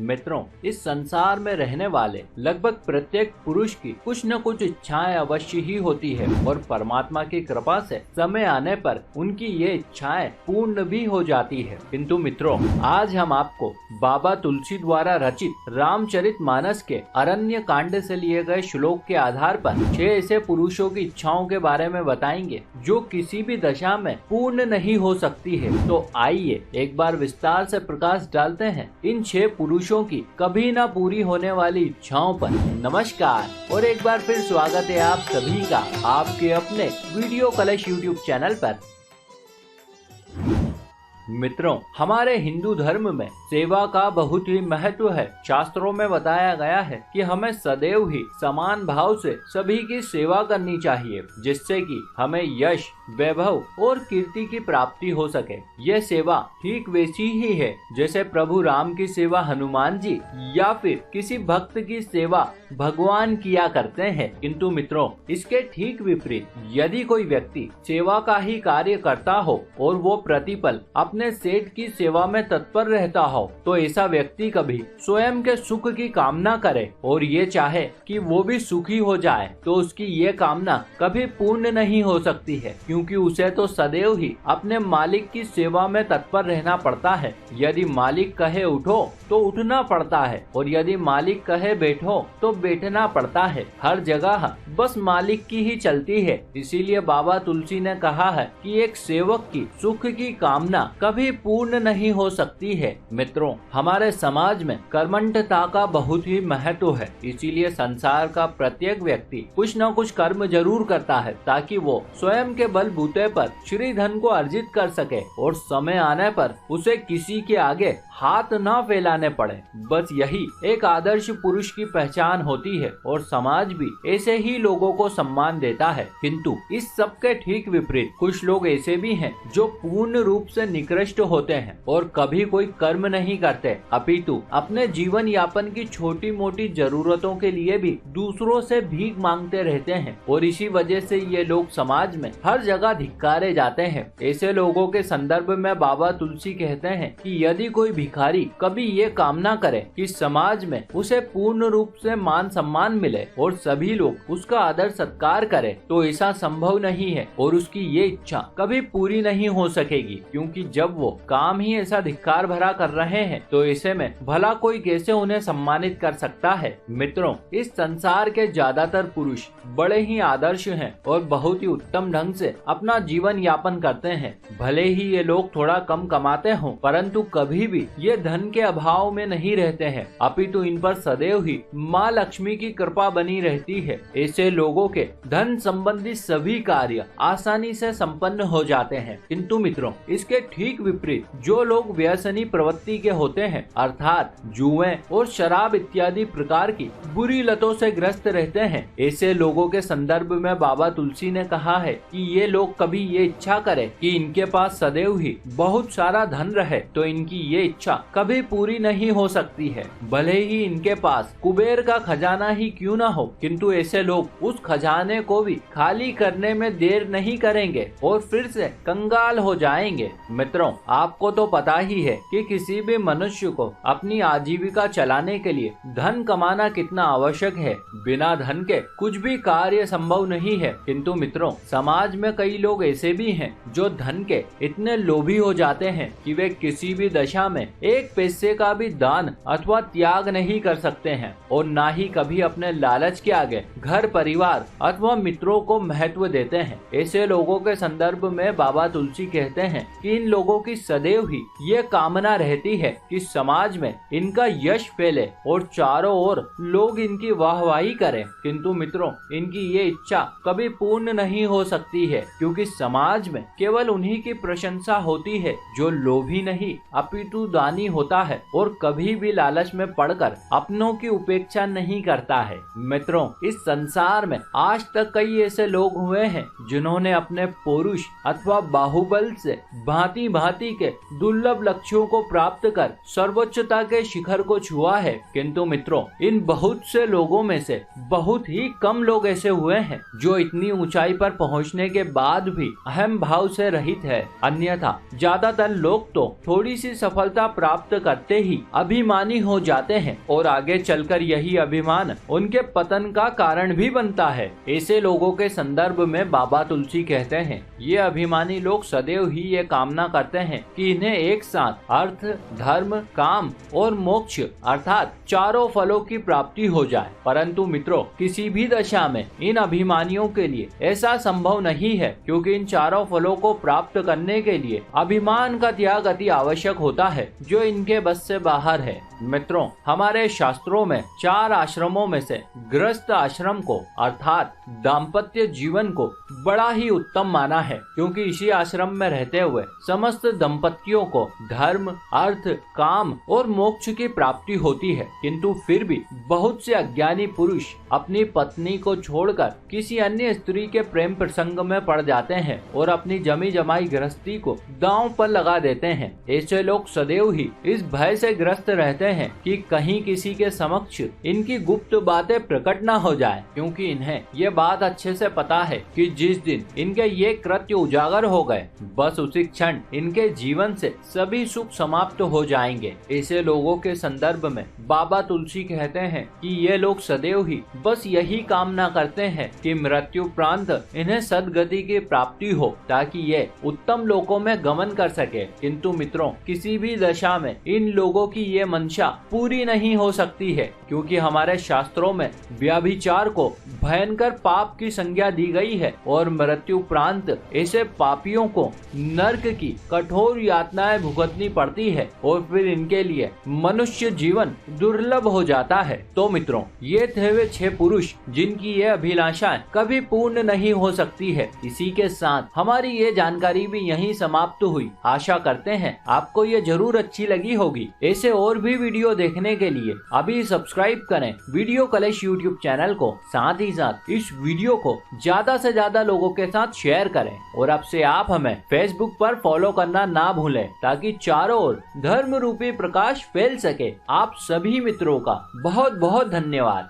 मित्रों, इस संसार में रहने वाले लगभग प्रत्येक पुरुष की कुछ न कुछ इच्छाएं अवश्य ही होती है और परमात्मा की कृपा से समय आने पर उनकी ये इच्छाएं पूर्ण भी हो जाती है। किंतु मित्रों, आज हम आपको बाबा तुलसी द्वारा रचित रामचरितमानस के अरण्य कांड से लिए गए श्लोक के आधार पर 6 ऐसे पुरुषों की इच्छाओं के बारे में बताएंगे जो किसी भी दशा में पूर्ण नहीं हो सकती है। तो आइए एक बार विस्तार से प्रकाश डालते हैं इन 6 पुरुषों की कभी न पूरी होने वाली इच्छाओं पर। नमस्कार और एक बार फिर स्वागत है आप सभी का आपके अपने वीडियो कलश यूट्यूब चैनल पर। मित्रों, हमारे हिंदू धर्म में सेवा का बहुत ही महत्व है। शास्त्रों में बताया गया है कि हमें सदैव ही समान भाव से सभी की सेवा करनी चाहिए, जिससे कि हमें यश, वैभव और कीर्ति की प्राप्ति हो सके। यह सेवा ठीक वैसी ही है जैसे प्रभु राम की सेवा हनुमान जी या फिर किसी भक्त की सेवा भगवान किया करते हैं। किंतु मित्रों, इसके ठीक विपरीत यदि कोई व्यक्ति सेवा का ही कार्य करता हो और वो प्रतिपल अपने सेठ की सेवा में तत्पर रहता हो, तो ऐसा व्यक्ति कभी स्वयं के सुख की कामना करे और ये चाहे कि वो भी सुखी हो जाए, तो उसकी ये कामना कभी पूर्ण नहीं हो सकती है, क्योंकि उसे तो सदैव ही अपने मालिक की सेवा में तत्पर रहना पड़ता है। यदि मालिक कहे उठो तो उठना पड़ता है और यदि मालिक कहे बैठो तो बैठना पड़ता है। हर जगह बस मालिक की ही चलती है। इसीलिए बाबा तुलसी ने कहा है कि एक सेवक की सुख की कामना कभी पूर्ण नहीं हो सकती है। मित्रों, हमारे समाज में कर्मठता का बहुत ही महत्व है। इसीलिए संसार का प्रत्येक व्यक्ति कुछ न कुछ कर्म जरूर करता है ताकि वो स्वयं के बलबूते पर श्री धन को अर्जित कर सके और समय आने पर उसे किसी के आगे हाथ न फैलाने पड़े। बस यही एक आदर्श पुरुष की पहचान होती है और समाज भी ऐसे ही लोगों को सम्मान देता है। किंतु इस सब के ठीक विपरीत कुछ लोग ऐसे भी हैं जो पूर्ण रूप से निकृष्ट होते हैं और कभी कोई कर्म नहीं करते, अपितु अपने जीवन यापन की छोटी मोटी जरूरतों के लिए भी दूसरों से भीख मांगते रहते हैं और इसी वजह से ये लोग समाज में हर जगह धिक्कारे जाते हैं। ऐसे लोगों के संदर्भ में बाबा तुलसी कहते हैं कि यदि कोई भिखारी कभी ये कामना करे कि समाज में उसे पूर्ण रूप से मान सम्मान मिले और सभी लोग उसका आदर सत्कार करें, तो ऐसा संभव नहीं है और उसकी ये इच्छा कभी पूरी नहीं हो सकेगी, क्योंकि जब वो काम ही ऐसा धिक्कार भरा कर रहे हैं तो ऐसे में भला कोई कैसे उन्हें सम्मानित कर सकता है। मित्रों, इस संसार के ज्यादातर पुरुष बड़े ही आदर्श हैं और बहुत ही उत्तम ढंग से अपना जीवन यापन करते हैं। भले ही ये लोग थोड़ा कम कमाते हों, परंतु कभी भी ये धन के अभाव में नहीं रहते हैं, अपितु इन पर सदैव ही माँ लक्ष्मी की कृपा बनी रहती है। ऐसे लोगों के धन संबंधी सभी कार्य आसानी से संपन्न हो जाते हैं। किंतु मित्रों, इसके ठीक विपरीत जो लोग व्यसनी प्रवृत्ति के होते हैं, अर्थात जुए और शराब इत्यादि प्रकार की बुरी लतों से ग्रस्त रहते हैं, ऐसे लोगों के संदर्भ में बाबा तुलसी ने कहा है कि ये लोग कभी ये इच्छा करें कि इनके पास सदैव ही बहुत सारा धन रहे, तो इनकी ये इच्छा कभी पूरी नहीं हो सकती है। भले ही इनके पास कुबेर का खजाना ही क्यों न हो, किंतु ऐसे लोग उस खजाने को भी खाली करने में देर नहीं करेंगे और फिर से कंगाल हो जाएंगे। मित्रों, आपको तो पता ही है कि किसी भी मनुष्य को अपनी आजीविका चलाने के लिए धन कमाना कितना आवश्यक है। बिना धन के कुछ भी कार्य संभव नहीं है। किंतु मित्रों, समाज में कई लोग ऐसे भी हैं जो धन के इतने लोभी हो जाते हैं कि वे किसी भी दशा में एक पैसे का भी दान अथवा त्याग नहीं कर सकते हैं और ना ही कभी अपने लालच के आगे घर परिवार अथवा मित्रों को महत्व देते हैं। ऐसे लोगों के संदर्भ में बाबा तुलसी कहते हैं कि इन लोगों की सदैव ही ये कामना रहती है कि समाज में इनका यश फैले और चारों ओर लोग इनकी वाहवाही करें। किंतु मित्रों, इनकी ये इच्छा कभी पूर्ण नहीं हो सकती है, क्योंकि समाज में केवल उन्हीं की प्रशंसा होती है जो लोभी नहीं अपितु दानी होता है और कभी भी लालच में पड़कर अपनों की उपेक्षा नहीं करता है। मित्रों, इस संसार में आज तक कई ऐसे लोग हुए हैं जिन्होंने अपने पौरुष अथवा बाहुबल से भांति भांति के दुर्लभ लक्ष्यों को प्राप्त कर सर्वोच्चता के शिखर को छुआ है। किंतु मित्रों, इन बहुत से लोगों में से बहुत ही कम लोग ऐसे हुए हैं जो इतनी ऊंचाई पर पहुंचने के बाद भी अहम भाव से रहित है। अन्यथा ज्यादातर लोग तो थोड़ी सी सफलता प्राप्त करते ही अभिमानी हो जाते हैं और आगे चलकर यही अभिमान उनके पतन का कारण भी बनता है। ऐसे लोगों के संदर्भ में बाबा तुलसी कहते हैं, ये अभिमानी लोग सदैव ही ये कामना करते हैं कि इन्हें एक साथ अर्थ, धर्म, काम और मोक्ष अर्थात चारों फलों की प्राप्ति हो जाए। परंतु मित्रों, किसी भी दशा में इन अभिमानियों के लिए ऐसा संभव नहीं है, क्योंकि इन चारों फलों को प्राप्त करने के लिए अभिमान का त्याग अति आवश्यक होता है, जो इनके बस से बाहर है। मित्रों, हमारे शास्त्रों में 4 आश्रमों में से गृहस्थ आश्रम को अर्थात दाम्पत्य जीवन को बड़ा ही उत्तम माना है, क्योंकि इसी आश्रम में रहते हुए समस्त दंपतियों को धर्म, अर्थ, काम और मोक्ष की प्राप्ति होती है। किंतु फिर भी बहुत से अज्ञानी पुरुष अपनी पत्नी को छोड़कर किसी अन्य स्त्री के प्रेम प्रसंग में पड़ जाते हैं और अपनी जमी जमाई गृहस्थी को दांव पर लगा देते हैं। ऐसे लोग सदैव ही इस भय से ग्रस्त रहते हैं कि कहीं किसी के समक्ष इनकी गुप्त बातें प्रकट न हो जाए, क्योंकि इन्हें ये बात अच्छे से पता है कि जिस दिन इनके ये कृत्य उजागर हो गए, बस उसी क्षण इनके जीवन से सभी सुख समाप्त हो जाएंगे। ऐसे लोगों के संदर्भ में बाबा तुलसी कहते हैं कि ये लोग सदैव ही बस यही कामना करते हैं कि मृत्यु उपरांत इन्हें सद्गति की प्राप्ति हो, ताकि ये उत्तम लोकों में गमन कर सके। किंतु मित्रों, किसी भी दशा में इन लोगों की ये मंशा पूरी नहीं हो सकती है, क्योंकि हमारे शास्त्रों में व्यभिचार को भयंकर पाप की संज्ञा दी गई है और मृत्यु उपरांत ऐसे पापियों को नर्क की कठोर यातनाएं भुगतनी पड़ती है और फिर इनके लिए मनुष्य जीवन दुर्लभ हो जाता है। तो मित्रों, ये थे वे 6 पुरुष जिनकी ये अभिलाषाएं कभी पूर्ण नहीं हो सकती है। इसी के साथ हमारी ये जानकारी भी यहीं समाप्त हुई। आशा करते हैं आपको ये जरूर अच्छी लगी होगी। ऐसे और भी वीडियो देखने के लिए अभी सब्सक्राइब करें वीडियो कलेश यूट्यूब चैनल को। साथ ही साथ इस वीडियो को ज्यादा से ज्यादा लोगों के साथ शेयर करें और अब से आप हमें फेसबुक पर फॉलो करना ना भूलें, ताकि चारों ओर धर्म रूपी प्रकाश फैल सके। आप सभी मित्रों का बहुत बहुत धन्यवाद।